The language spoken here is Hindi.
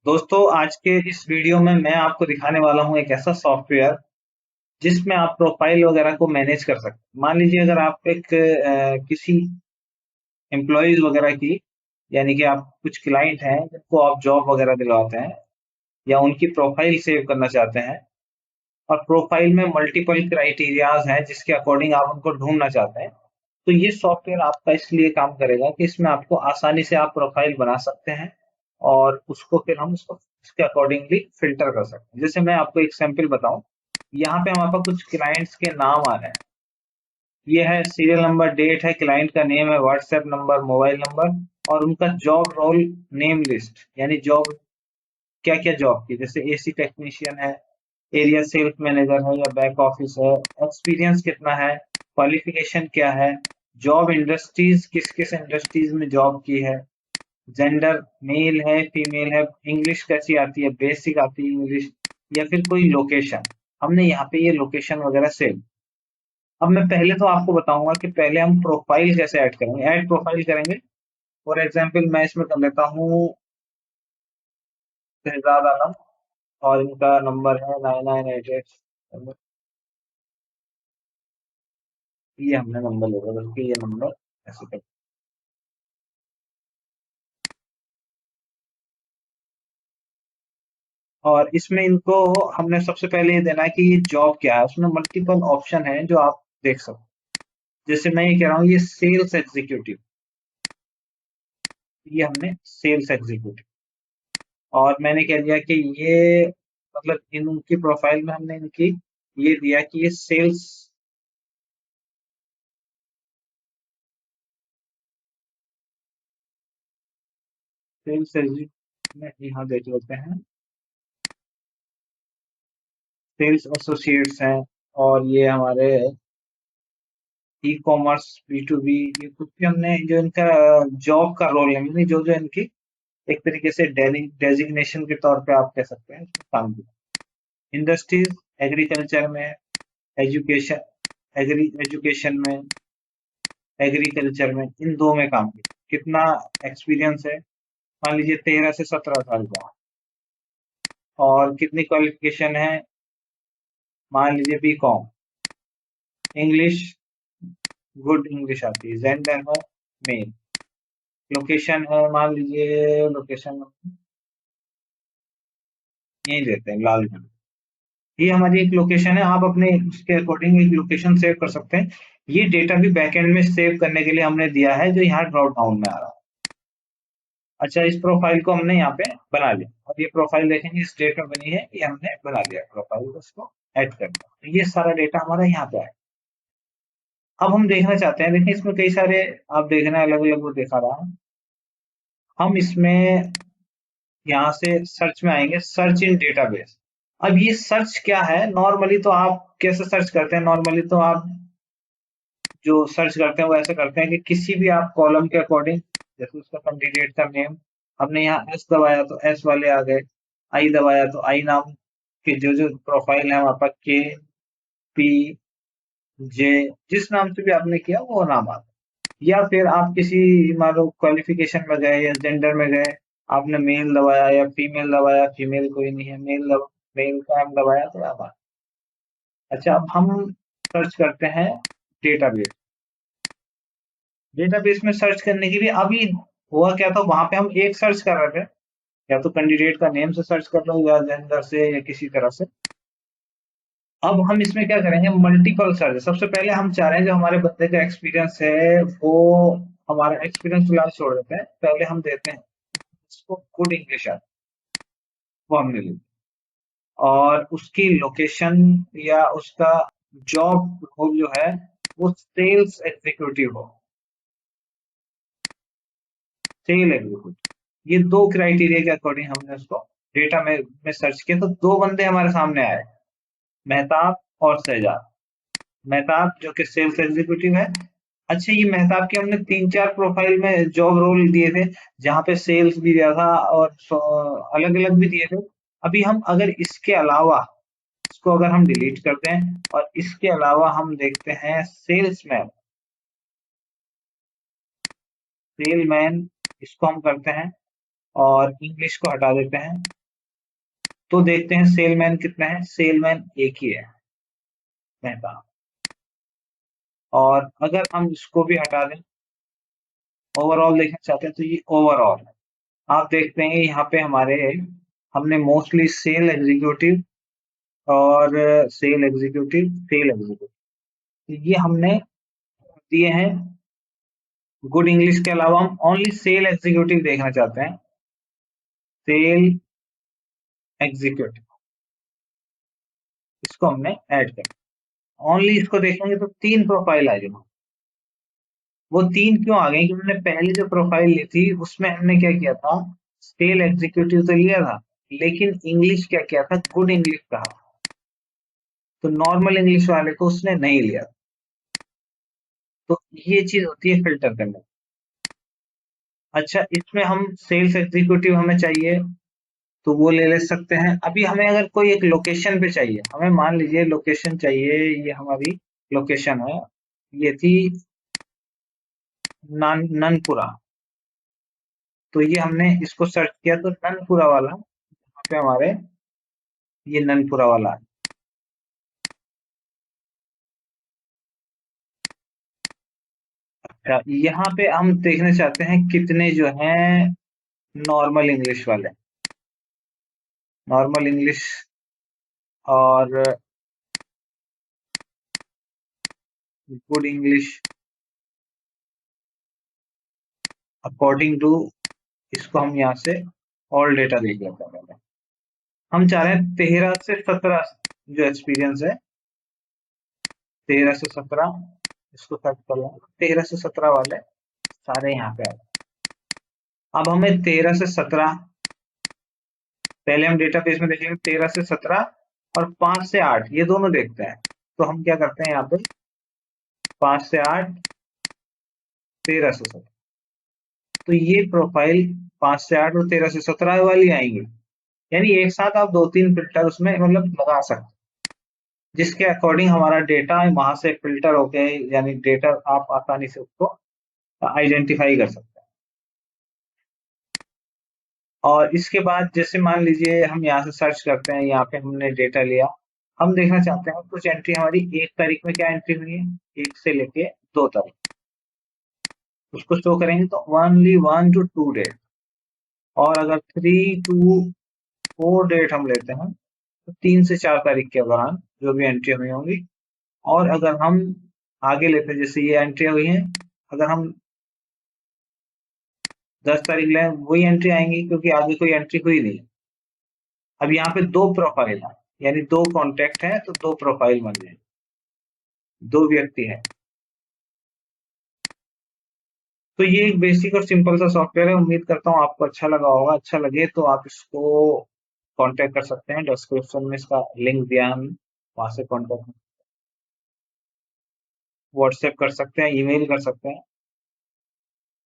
दोस्तों आज के इस वीडियो में मैं आपको दिखाने वाला हूं एक ऐसा सॉफ्टवेयर जिसमें आप प्रोफाइल वगैरह को मैनेज कर सकते हैं। मान लीजिए अगर आप एक किसी एम्प्लॉयज वगैरह की यानी कि आप कुछ क्लाइंट हैं जिनको आप जॉब वगैरह दिलवाते हैं या उनकी प्रोफाइल सेव करना चाहते हैं और प्रोफाइल में मल्टीपल क्राइटेरियाज हैं जिसके अकॉर्डिंग आप उनको ढूंढना चाहते हैं। तो ये सॉफ्टवेयर आपका इसलिए काम करेगा कि इसमें आपको आसानी से आप प्रोफाइल बना सकते हैं और उसको फिर हम उसको उसके अकॉर्डिंगली फिल्टर कर सकते हैं। जैसे मैं आपको एक सैंपल बताऊं, यहाँ पे हमारे पास कुछ क्लाइंट्स के नाम आ रहे हैं। ये है सीरियल नंबर, डेट है, क्लाइंट का नेम है, व्हाट्सएप नंबर, मोबाइल नंबर और उनका जॉब रोल नेम लिस्ट, यानी जॉब क्या क्या जॉब की, जैसे एसी टेक्नीशियन है, एरिया सेल्स मैनेजर है या बैक ऑफिस है, एक्सपीरियंस कितना है, क्वालिफिकेशन क्या है, जॉब इंडस्ट्रीज किस किस इंडस्ट्रीज में जॉब की है, जेंडर मेल है फीमेल है, इंग्लिश कैसी आती है, बेसिक आती है इंग्लिश, या फिर कोई लोकेशन। हमने यहाँ पे ये लोकेशन वगैरह सेव। अब मैं पहले तो आपको बताऊंगा कि पहले हम प्रोफाइल कैसे ऐड करेंगे। ऐड प्रोफाइल करेंगे, फॉर एग्जाम्पल मैं इसमें कर लेता हूँ शहजाद आलम और इनका नंबर है 9988। ये हमने नंबर ले लिया, बल्कि ये नंबर ऐसे कर। और इसमें इनको हमने सबसे पहले ये देना है कि ये जॉब क्या है। उसमें मल्टीपल ऑप्शन है जो आप देख सकते हैं। जैसे मैं ये कह रहा हूँ ये सेल्स एग्जीक्यूटिव, ये हमने सेल्स एग्जीक्यूटिव। और मैंने कह दिया कि ये मतलब इनकी प्रोफाइल में हमने इनकी ये दिया कि ये सेल्स सेल्स एग्जीक्यूटिव में यहाँ देख लेते हैं, सेल्स एसोसिएट्स हैं। और ये हमारे e commerce B to B, ये कुछ भी हमने जो इनका जॉब का रोल है, यानी जो जो इनकी एक तरीके से डेजिग्नेशन के तौर पे आप कह सकते हैं इसमें काम किया। इंडस्ट्रीज एग्रीकल्चर में, एजुकेशन एजुकेशन में, एग्रीकल्चर में, इन दो में काम किया। कितना एक्सपीरियंस है, मान लीजिए 13 से 17 साल का। और कितनी क्वालिफिकेशन है, मान लीजिए B com. English good English आती है, जेंडर है मेल। लोकेशन है, मान लीजिए लोकेशन यही देते हैं लालगंज। ये हमारी एक लोकेशन है, आप अपने उसके अकॉर्डिंग एक लोकेशन सेव कर सकते हैं। ये डेटा भी बैकएंड में सेव करने के लिए हमने दिया है जो यहाँ ड्रॉप डाउन में आ रहा है। अच्छा, इस प्रोफाइल को हमने यहाँ पे बना लिया और ये प्रोफाइल देखेंगे इस डेट में बनी है, ये हमने बना लिया प्रोफाइल को, उसको ऐड कर दिया। तो ये सारा डेटा हमारा यहाँ पे है। अब हम देखना चाहते हैं, देखिए इसमें कई सारे आप देखना अलग अलग वो दिखा रहा है। हम इसमें यहाँ से सर्च में आएंगे, सर्च इन डेटाबेस। अब ये सर्च क्या है, नॉर्मली तो आप कैसे सर्च करते हैं, नॉर्मली तो आप जो सर्च करते हैं वो ऐसे करते हैं कि किसी भी आप कॉलम के अकॉर्डिंग, जैसे उसका कैंडिडेट का नेम, हमने यहाँ एस दबाया तो एस वाले आ गए, आई दबाया तो आई नाम के जो जो प्रोफाइल है वहां पर के पी जे, जिस नाम से भी आपने किया वो नाम आता है। या फिर आप किसी मान लो क्वालिफिकेशन में गए या जेंडर में गए, आपने मेल दबाया या फीमेल दबाया, फीमेल कोई नहीं है, मेल का हम दबाया तो आप आ। अच्छा, अब हम सर्च करते हैं डेटाबेस। डेटाबेस में सर्च करने के लिए अभी हुआ क्या था, वहां पे हम एक सर्च कर रहे थे, या तो कैंडिडेट का नेम से सर्च कर लो या जेंडर से या किसी तरह से। अब हम इसमें क्या करेंगे, मल्टीपल सर्च। सबसे पहले हम चाह रहे हैं जो हमारे बंदे का एक्सपीरियंस है वो, हमारा एक्सपीरियंस फिलहाल छोड़ देते हैं, पहले हम देते हैं उसको गुड इंग्लिश आती, वो हमने ली। और उसकी लोकेशन या उसका जॉब रोल जो है वो सेल्स एग्जीक्यूटिव हो, सेल एग्जीक्यूटिव। ये दो क्राइटेरिया के अकॉर्डिंग हमने उसको डेटा में सर्च किया तो दो बंदे हमारे सामने आए, मेहताब और शहजाद। मेहताब जो कि सेल्स एग्जीक्यूटिव है। अच्छा, ये मेहताब के हमने 3-4 प्रोफाइल में जॉब रोल दिए थे, जहाँ पे सेल्स भी दिया था और अलग अलग भी दिए थे। अभी हम अगर इसके अलावा इसको अगर हम डिलीट करते हैं और इसके अलावा हम देखते हैं सेल्समैन, सेलमैन, इसको हम करते हैं और इंग्लिश को हटा देते हैं। तो देखते हैं सेलमैन कितना है। सेलमैन एक ही है, मेहता। और अगर हम इसको भी हटा दें, ओवरऑल देखना चाहते हैं तो ये ओवरऑल है। आप देखते हैं यहाँ पे हमारे हमने मोस्टली सेल एग्जीक्यूटिव और सेल एग्जीक्यूटिव ये हमने दिए हैं। गुड इंग्लिश के अलावा हम ओनली सेल एग्जीक्यूटिव देखना चाहते हैं। सेल एग्जीक्यूटिव इसको हमने ऐड कर, ओनली इसको देखेंगे तो 3 प्रोफाइल आ जाएगी। वो 3 क्यों आ गई कि हमने पहले जो प्रोफाइल ली थी उसमें हमने क्या किया था, सेल एग्जीक्यूटिव तो लिया था, लेकिन इंग्लिश क्या किया था, गुड इंग्लिश कहा। तो नॉर्मल इंग्लिश वाले को उसने नहीं लिया। तो ये चीज होती है फिल्टर करने। अच्छा, इसमें हम सेल्स एग्जीक्यूटिव हमें चाहिए तो वो ले सकते हैं। अभी हमें अगर कोई एक लोकेशन पे चाहिए, हमें मान लीजिए लोकेशन चाहिए, ये हमारी लोकेशन है, ये थी ननपुरा। तो ये हमने इसको सर्च किया तो ननपुरा वाला यहाँ पे हमारे, ये ननपुरा वाला है। अच्छा, यहाँ पे हम देखना चाहते हैं कितने जो हैं नॉर्मल इंग्लिश वाले, नॉर्मल इंग्लिश और गुड इंग्लिश अकॉर्डिंग टू, इसको हम यहाँ से ऑल डेटा देख लेते हैं पहले। हम चाह रहे हैं 13 से 17 जो एक्सपीरियंस है, 13 से 17 इसको सर्च कर लें। 13 से 17 वाले सारे यहाँ पे आए। अब हमें 13 से 17, पहले हम डेटाबेस में देखेंगे 13 से 17 और 5 से 8 ये दोनों देखते हैं। तो हम क्या करते हैं, यहाँ पे 5 से 8, 13 से 17, तो ये प्रोफाइल 5 से 8 और 13 से 17 वाली आएंगी। यानी एक साथ आप 2-3 फिल्टर उसमें मतलब लगा सकते हैं, जिसके अकॉर्डिंग हमारा डेटा वहां से फिल्टर होके, यानी डेटा आप आसानी से उसको आइडेंटिफाई कर सकते हैं। और इसके बाद जैसे मान लीजिए हम यहाँ से सर्च करते हैं, यहाँ पे हमने डेटा लिया, हम देखना चाहते हैं कुछ एंट्री हमारी 1 तारीख में क्या एंट्री हुई है, 1 से लेके 2 तारीख, उसको शो करेंगे तो ओनली 1 to 2 डेट। और अगर 3 to 4 डेट हम लेते हैं तो 3 से 4 तारीख के दौरान जो भी एंट्री हुई होंगी। और अगर हम आगे लेते हैं, जैसे ये एंट्री हुई है, अगर हम 10 तारीख लें वही एंट्री आएंगी, क्योंकि आगे कोई एंट्री हुई नहीं। अब यहाँ पे 2 प्रोफाइल है, यानी 2 कॉन्टेक्ट है तो 2 प्रोफाइल बन जाए, 2 व्यक्ति है। तो ये एक बेसिक और सिंपल सा सॉफ्टवेयर है। उम्मीद करता हूँ आपको अच्छा लगा होगा। अच्छा लगे तो आप इसको कांटेक्ट कर सकते हैं, डिस्क्रिप्शन में इसका लिंक दिया है हमने, वहां से कांटेक्ट, व्हाट्सएप कर सकते हैं, ईमेल कर सकते हैं।